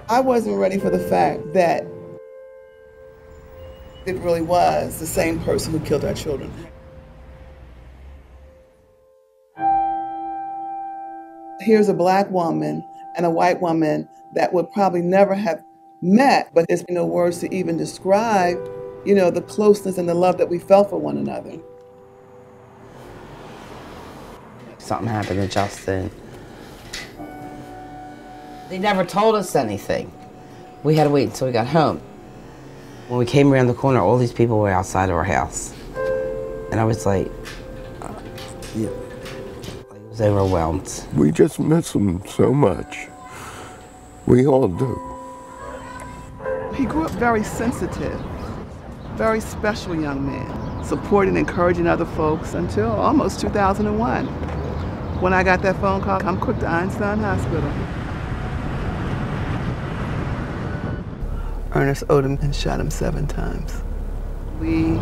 I wasn't ready for the fact that it really was the same person who killed our children. Here's a black woman and a white woman that would probably never have met, but there's no words to even describe, the closeness and the love that we felt for one another. Something happened to Justin. They never told us anything. We had to wait until we got home. When we came around the corner, all these people were outside of our house. And I was like, I was overwhelmed. We just miss him so much. We all do. He grew up very sensitive, very special young man, supporting and encouraging other folks until almost 2001. When I got that phone call, I'm quick to Einstein Hospital. Ernest owed him and shot him 7 times. We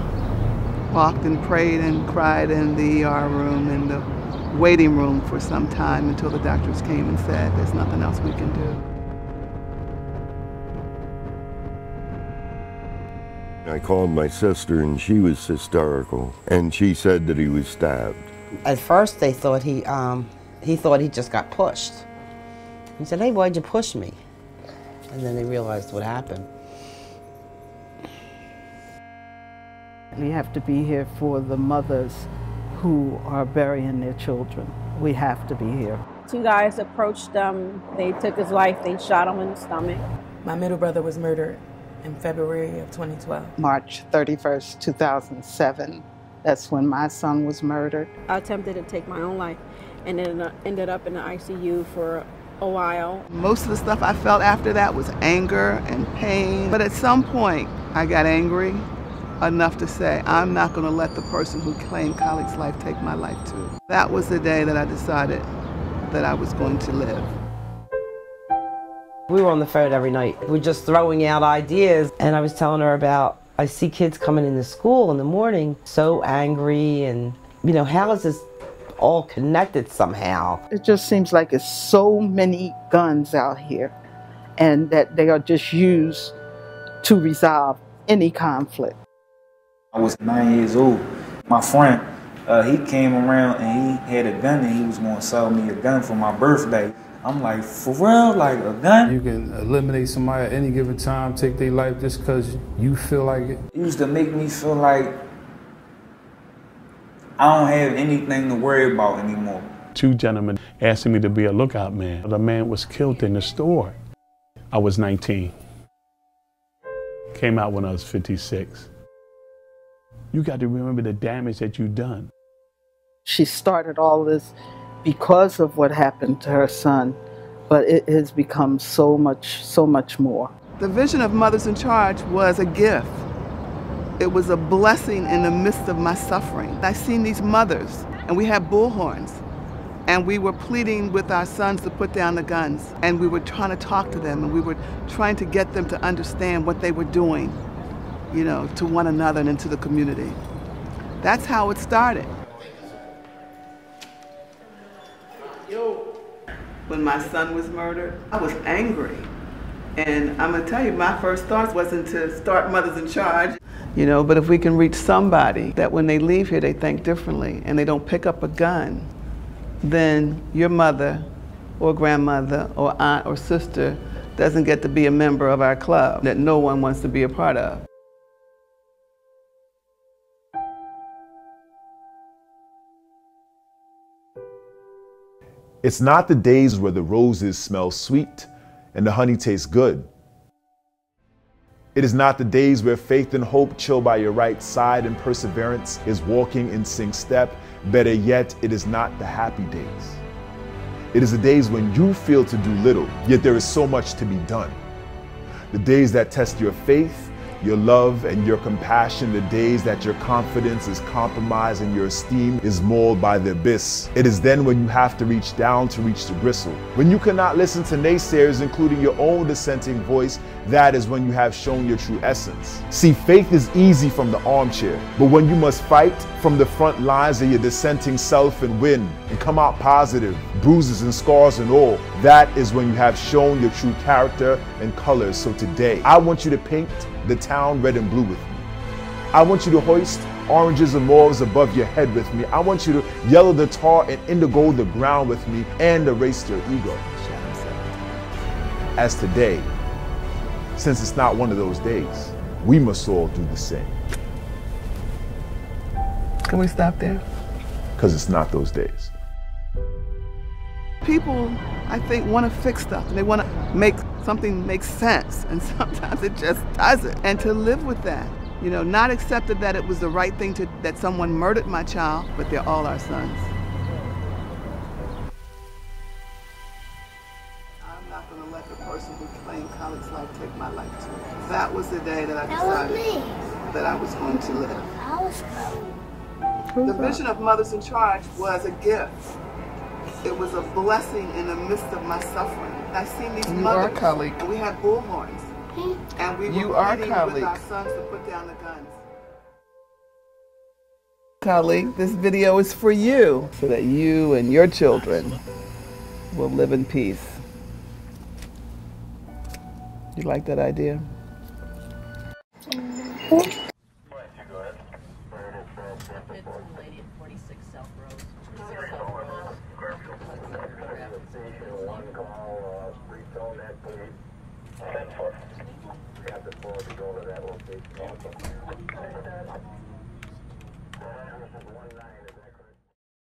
walked and prayed and cried in the ER room and the waiting room for some time until the doctors came and said, there's nothing else we can do. I called my sister and she was hysterical, and she said that he was stabbed. At first they thought he thought he just got pushed. He said, hey, why'd you push me? And then they realized what happened. We have to be here for the mothers who are burying their children. We have to be here. 2 guys approached him. They took his life. They shot him in the stomach. My middle brother was murdered in February of 2012. March 31st, 2007, that's when my son was murdered. I attempted to take my own life and then ended up in the ICU for a while. Most of the stuff I felt after that was anger and pain. But at some point, I got angry enough to say, I'm not going to let the person who claimed Khalik's life take my life too. That was the day that I decided that I was going to live. We were on the phone every night. We were just throwing out ideas. And I was telling her about, I see kids coming into school in the morning so angry, and how is this all connected somehow? It just seems like it's so many guns out here, and that they are just used to resolve any conflict. I was 9 years old. My friend, he came around and he had a gun and he was going to sell me a gun for my birthday. I'm like, for real? Like a gun? You can eliminate somebody at any given time, take their life just because you feel like it. It used to make me feel like I don't have anything to worry about anymore. 2 gentlemen asking me to be a lookout man. The man was killed in the store. I was 19. Came out when I was 56. You got to remember the damage that you've done. She started all this because of what happened to her son, but it has become so much more. The vision of Mothers in Charge was a gift. It was a blessing in the midst of my suffering. I seen these mothers, and we had bullhorns, and we were pleading with our sons to put down the guns, and we were trying to talk to them, and we were trying to get them to understand what they were doing, to one another and into the community. That's how it started. When my son was murdered, I was angry. And I'm gonna tell you, my first thought wasn't to start Mothers in Charge. But if we can reach somebody that when they leave here, they think differently and they don't pick up a gun, then your mother or grandmother or aunt or sister doesn't get to be a member of our club that no one wants to be a part of. It's not the days where the roses smell sweet and the honey tastes good. It is not the days where faith and hope chill by your right side and perseverance is walking in sync step. Better yet, it is not the happy days. It is the days when you feel to do little, yet there is so much to be done. The days that test your faith, your love and your compassion, the days that your confidence is compromised and your esteem is mauled by the abyss. It is then when you have to reach down to reach the gristle. When you cannot listen to naysayers, including your own dissenting voice, that is when you have shown your true essence. See, faith is easy from the armchair, but when you must fight from the front lines of your dissenting self and win and come out positive, bruises and scars and all, that is when you have shown your true character and colors. So today, I want you to paint the town red and blue with me. I want you to hoist oranges and mauves above your head with me. I want you to yellow the tar and indigo the ground with me and erase your ego. As today, since it's not one of those days, we must all do the same. Can we stop there? Because it's not those days. People, I think, want to fix stuff and they want to make something make sense, and sometimes it just doesn't. And to live with that, you know, not accepted that it was the right thing that someone murdered my child, but they're all our sons. I'm not going to let the person who claimed Khalik's life take my life too. That was the day that I decided that I was going to live. The vision of Mothers in Charge was a gift. It was a blessing in the midst of my suffering. I seen these mothers, and we had bullhorns, and we were pleading with our sons to put down the guns. Khalik, this video is for you, so that you and your children will live in peace. You like that idea? That location.